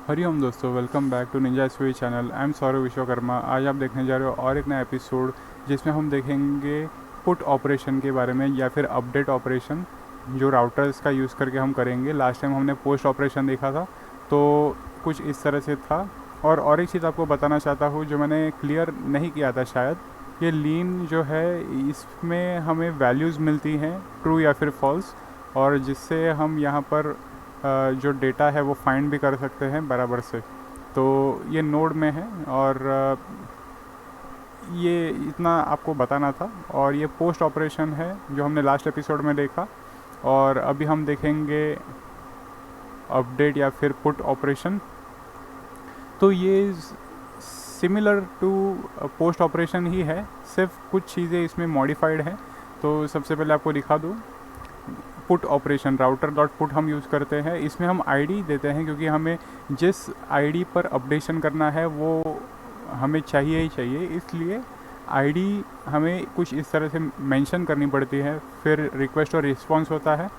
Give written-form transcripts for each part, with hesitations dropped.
हरिओम दोस्तों, welcome back to Ninja SV channel. I am Saurabh Vishwakarma. आज आप देखने जा रहे हो और एक नया एपिसोड जिसमें हम देखेंगे पुट ऑपरेशन के बारे में या फिर अपडेट ऑपरेशन जो राउटर्स का यूज़ करके हम करेंगे। लास्ट टाइम हमने पोस्ट ऑपरेशन देखा था, तो कुछ इस तरह से था। और एक चीज़ आपको बताना चाहता हूँ जो मैंने क्लियर नहीं किया था शायद, ये लीन जो है इसमें हमें वैल्यूज़ मिलती हैं ट्रू या फिर फॉल्स, और जिससे हम यहाँ पर जो डेटा है वो फाइंड भी कर सकते हैं बराबर से। तो ये नोड में है और ये इतना आपको बताना था। और ये पोस्ट ऑपरेशन है जो हमने लास्ट एपिसोड में देखा, और अभी हम देखेंगे अपडेट या फिर पुट ऑपरेशन। तो ये सिमिलर टू पोस्ट ऑपरेशन ही है, सिर्फ कुछ चीज़ें इसमें मॉडिफाइड हैं। तो सबसे पहले आपको दिखा दूँ, put operation router dot put हम यूज़ करते हैं। इसमें हम आईडी देते हैं क्योंकि हमें जिस आईडी पर अपडेशन करना है वो हमें चाहिए ही चाहिए, इसलिए आईडी हमें कुछ इस तरह से मेंशन करनी पड़ती है। फिर रिक्वेस्ट और रिस्पॉन्स होता है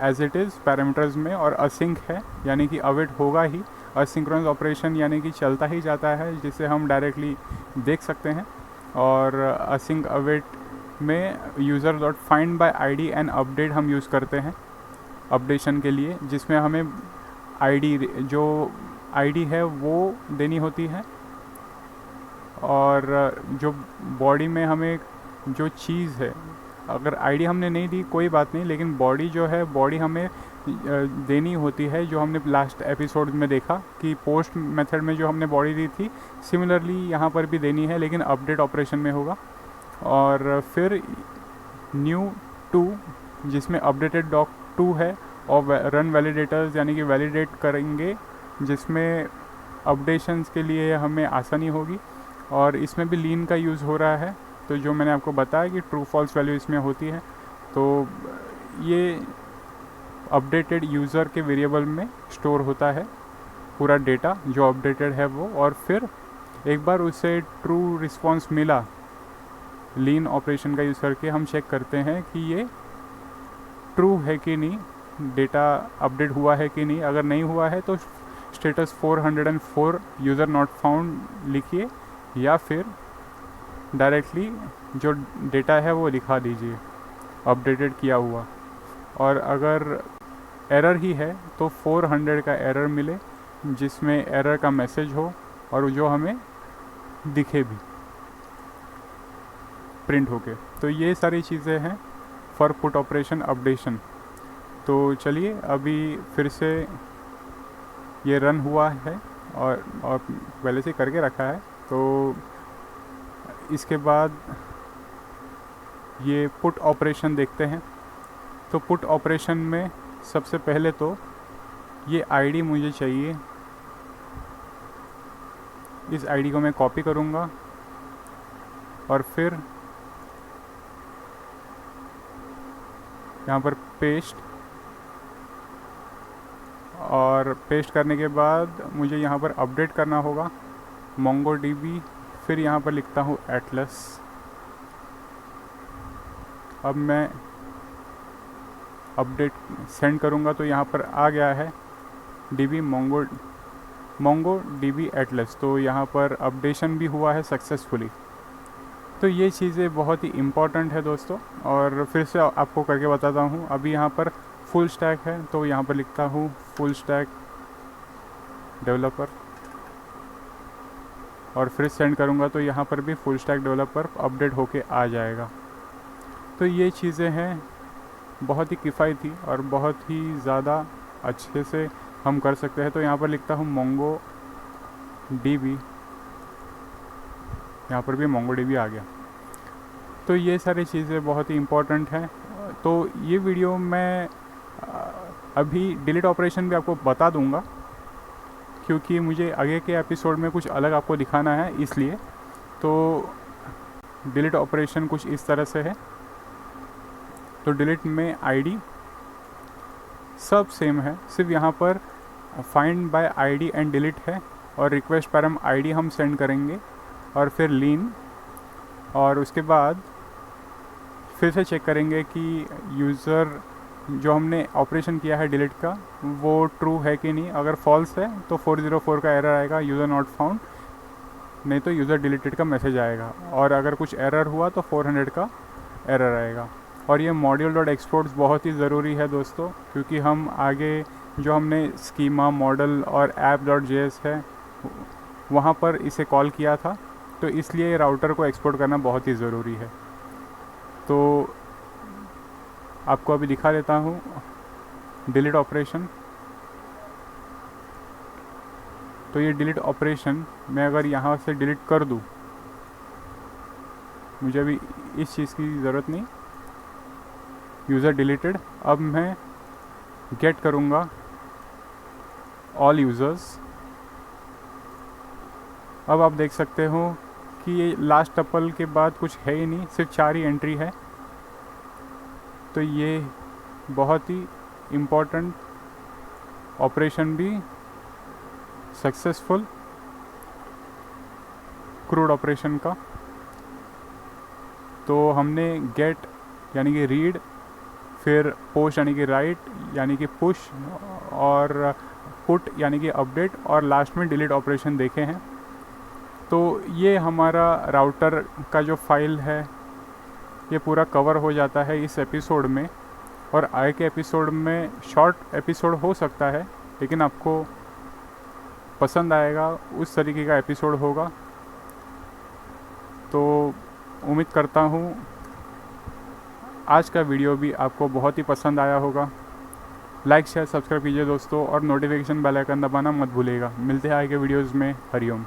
एज इट इज़ पैरामीटर्स में, और असिंक है यानी कि अवेट होगा ही। असिंक्रोनस ऑपरेशन यानी कि चलता ही जाता है, जिसे हम डायरेक्टली देख सकते हैं। और असिंक अवेट में user dot find by ID and update हम यूज़ करते हैं अपडेशन के लिए, जिसमें हमें आईडी जो आईडी है वो देनी होती है। और जो बॉडी में हमें जो चीज़ है, अगर आईडी हमने नहीं दी कोई बात नहीं, लेकिन बॉडी जो है बॉडी हमें देनी होती है, जो हमने लास्ट एपिसोड में देखा कि पोस्ट मेथड में जो हमने बॉडी दी थी, सिमिलरली यहाँ पर भी देनी है, लेकिन अपडेट ऑपरेशन में होगा। और फिर न्यू टू, जिसमें अपडेटेड डॉक टू है, और रन वैलिडेटर्स यानी कि वैलिडेट करेंगे, जिसमें अपडेशंस के लिए हमें आसानी होगी। और इसमें भी लीन का यूज़ हो रहा है, तो जो मैंने आपको बताया कि ट्रू फॉल्स वैल्यू इसमें होती है। तो ये अपडेटेड यूज़र के वेरिएबल में स्टोर होता है पूरा डेटा जो अपडेटेड है वो। और फिर एक बार उसे ट्रू रिस्पॉन्स मिला, लीन ऑपरेशन का यूज़ करके हम चेक करते हैं कि ये ट्रू है कि नहीं, डेटा अपडेट हुआ है कि नहीं। अगर नहीं हुआ है तो स्टेटस 404 यूज़र नॉट फाउंड लिखिए, या फिर डायरेक्टली जो डेटा है वो लिखा दीजिए अपडेटेड किया हुआ। और अगर एरर ही है तो 400 का एरर मिले, जिसमें एरर का मैसेज हो और जो हमें दिखे भी प्रिंट होके। तो ये सारी चीज़ें हैं फॉर पुट ऑपरेशन अपडेशन। तो चलिए अभी फिर से ये रन हुआ है और पहले से करके रखा है, तो इसके बाद ये पुट ऑपरेशन देखते हैं। तो पुट ऑपरेशन में सबसे पहले तो ये आईडी मुझे चाहिए, इस आईडी को मैं कॉपी करूँगा और फिर यहाँ पर पेस्ट, और पेस्ट करने के बाद मुझे यहाँ पर अपडेट करना होगा MongoDB। फिर यहाँ पर लिखता हूँ एटलस। अब मैं अपडेट सेंड करूँगा तो यहाँ पर आ गया है DB MongoDB एटलस। तो यहाँ पर अपडेशन भी हुआ है सक्सेसफुली। तो ये चीज़ें बहुत ही इम्पॉर्टेंट है दोस्तों, और फिर से आपको करके बताता हूँ। अभी यहाँ पर फुल स्टैक है, तो यहाँ पर लिखता हूँ फुल स्टैक डेवलपर, और फिर सेंड करूँगा तो यहाँ पर भी फुल स्टैक डेवलपर अपडेट होके आ जाएगा। तो ये चीज़ें हैं बहुत ही किफ़ायती और बहुत ही ज़्यादा अच्छे से हम कर सकते हैं। तो यहाँ पर लिखता हूँ MongoDB, यहाँ पर भी MongoDB आ गया। तो ये सारी चीज़ें बहुत ही इम्पोर्टेंट हैं। तो ये वीडियो मैं अभी डिलीट ऑपरेशन भी आपको बता दूंगा, क्योंकि मुझे आगे के एपिसोड में कुछ अलग आपको दिखाना है, इसलिए। तो डिलीट ऑपरेशन कुछ इस तरह से है। तो डिलीट में आईडी सब सेम है, सिर्फ यहाँ पर find by ID and delete है, और रिक्वेस्ट पैरम आईडी हम सेंड करेंगे, और फिर लीन। और उसके बाद फिर से चेक करेंगे कि यूज़र जो हमने ऑपरेशन किया है डिलीट का वो ट्रू है कि नहीं। अगर फॉल्स है तो 404 का एरर आएगा, यूज़र नॉट फाउंड, नहीं तो यूज़र डिलीटेड का मैसेज आएगा। और अगर कुछ एरर हुआ तो 400 का एरर आएगा। और ये मॉड्यूल डॉट एक्सपोर्ट्स बहुत ही ज़रूरी है दोस्तों, क्योंकि हम आगे जो हमने स्कीमा मॉडल और ऐप डॉट जेएस है वहाँ पर इसे कॉल किया था, तो इसलिए राउटर को एक्सपोर्ट करना बहुत ही ज़रूरी है। तो आपको अभी दिखा देता हूँ डिलीट ऑपरेशन। तो ये डिलीट ऑपरेशन मैं अगर यहाँ से डिलीट कर दूँ, मुझे अभी इस चीज़ की ज़रूरत नहीं, यूज़र डिलीटेड। अब मैं गेट करूँगा ऑल यूज़र्स। अब आप देख सकते हो कि ये लास्ट टपल के बाद कुछ है ही नहीं, सिर्फ 4 ही एंट्री है। तो ये बहुत ही इम्पोर्टेंट ऑपरेशन भी सक्सेसफुल, क्रूड ऑपरेशन का। तो हमने गेट यानी कि रीड, फिर पोस्ट यानी कि राइट यानी कि पुश, और पुट यानी कि अपडेट, और लास्ट में डिलीट ऑपरेशन देखे हैं। तो ये हमारा राउटर का जो फाइल है ये पूरा कवर हो जाता है इस एपिसोड में। और आगे के एपिसोड में शॉर्ट एपिसोड हो सकता है, लेकिन आपको पसंद आएगा उस तरीके का एपिसोड होगा। तो उम्मीद करता हूँ आज का वीडियो भी आपको बहुत ही पसंद आया होगा। लाइक शेयर सब्सक्राइब कीजिए दोस्तों, और नोटिफिकेशन बेल आइकन दबाना मत भूलिएगा। मिलते हैं आगे के वीडियोज़ में। हरिओम।